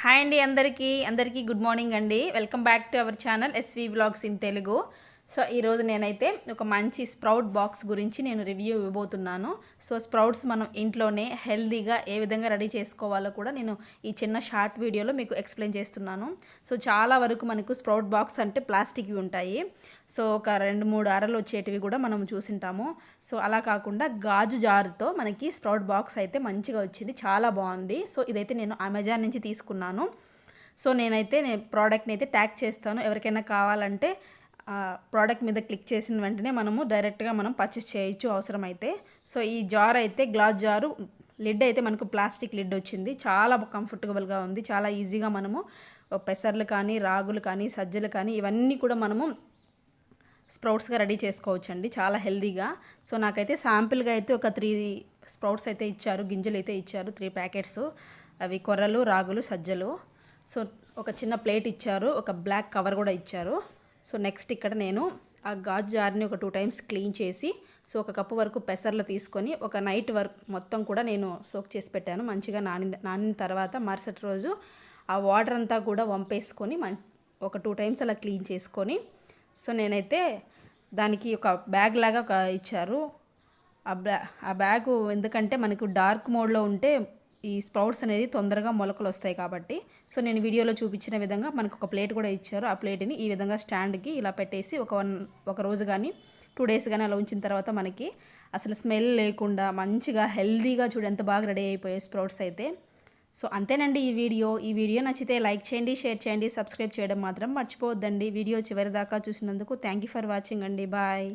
Hi అండి అందరికీ good morning అండి. Welcome back to our channel SV vlogs in Telugu. So ఈరోజు నేనైతే ఒక మంచి స్ప్రౌట్ బాక్స్ గురించి నేను రివ్యూ ఇవ్వబోతున్నాను. సో స్ప్రౌట్స్ మనం ఇంట్లోనే హెల్తీగా ఏ విధంగా రెడీ చేసుకోవాలో కూడా నేను ఈ చిన్న షార్ట్ వీడియోలో మీకు ఎక్స్ప్లెయిన్ చేస్తున్నాను. సో చాలా వరకు మనకు స్ప్రౌట్ బాక్స్ అంటే ప్లాస్టిక్వి ఉంటాయి. సో ఒక 2-3 అరలు వచ్చేటివి కూడా మనం చూసింటాము. సో అలా కాకుండా గాజు జారుతో మనకి స్ప్రౌట్ బాక్స్ అయితే మంచిగా వచ్చింది, చాలా బాగుంది. సో ఇదైతే నేను అమెజాన్ నుంచి తీసుకున్నాను. సో నేనైతే ప్రోడక్ట్ని అయితే ట్యాగ్ చేస్తాను. ఎవరికైనా కావాలంటే ప్రోడక్ట్ మీద క్లిక్ చేసిన వెంటనే మనము డైరెక్ట్గా మనం పర్చేస్ చేయొచ్చు అవసరమైతే. సో ఈ జార్ అయితే గ్లాస్ జారు, లిడ్ అయితే మనకు ప్లాస్టిక్ లిడ్ వచ్చింది. చాలా కంఫర్టబుల్గా ఉంది. చాలా ఈజీగా మనము పెసర్లు కానీ, రాగులు కానీ, సజ్జలు కానీ ఇవన్నీ కూడా మనము స్ప్రౌట్స్గా రెడీ చేసుకోవచ్చండి, చాలా హెల్దీగా. సో నాకైతే శాంపిల్గా అయితే ఒక 3 స్ప్రౌట్స్ అయితే ఇచ్చారు, గింజలు అయితే ఇచ్చారు, 3 ప్యాకెట్స్. అవి కొర్రలు, రాగులు, సజ్జలు. సో ఒక చిన్న ప్లేట్ ఇచ్చారు, ఒక బ్లాక్ కవర్ కూడా ఇచ్చారు. సో నెక్స్ట్ ఇక్కడ నేను ఆ గాజు జార్ని ఒక 2 టైమ్స్ క్లీన్ చేసి, సో 1 కప్పు వరకు పెసర్లు తీసుకొని ఒక నైట్ వరకు మొత్తం కూడా నేను సోక్ చేసి పెట్టాను. మంచిగా నానిన తర్వాత మరుసటి రోజు ఆ వాటర్ అంతా కూడా వంపేసుకొని ఒక 2 టైమ్స్ అలా క్లీన్ చేసుకొని, సో నేనైతే దానికి ఒక బ్యాగ్ లాగా ఇచ్చారు. ఆ బ్యాగు ఎందుకంటే మనకు డార్క్ మోడ్లో ఉంటే ఈ స్ప్రౌట్స్ అనేది తొందరగా మొలకలు వస్తాయి కాబట్టి. సో నేను వీడియోలో చూపించిన విధంగా మనకు ఒక ప్లేట్ కూడా ఇచ్చారు. ఆ ప్లేట్ని ఈ విధంగా స్టాండ్కి ఇలా పెట్టేసి ఒక రోజు కానీ 2 డేస్ కానీ అలా ఉంచిన తర్వాత మనకి అసలు స్మెల్ లేకుండా మంచిగా హెల్దీగా ఎంత బాగా రెడీ అయిపోయాయి స్ప్రౌట్స్ అయితే. సో అంతేనండి ఈ వీడియో నచ్చితే లైక్ చేయండి, షేర్ చేయండి, సబ్స్క్రైబ్ చేయడం మాత్రం మర్చిపోవద్దండి. వీడియో చివరి దాకా చూసినందుకు థ్యాంక్ యూ ఫర్ వాచింగ్ అండి. బాయ్.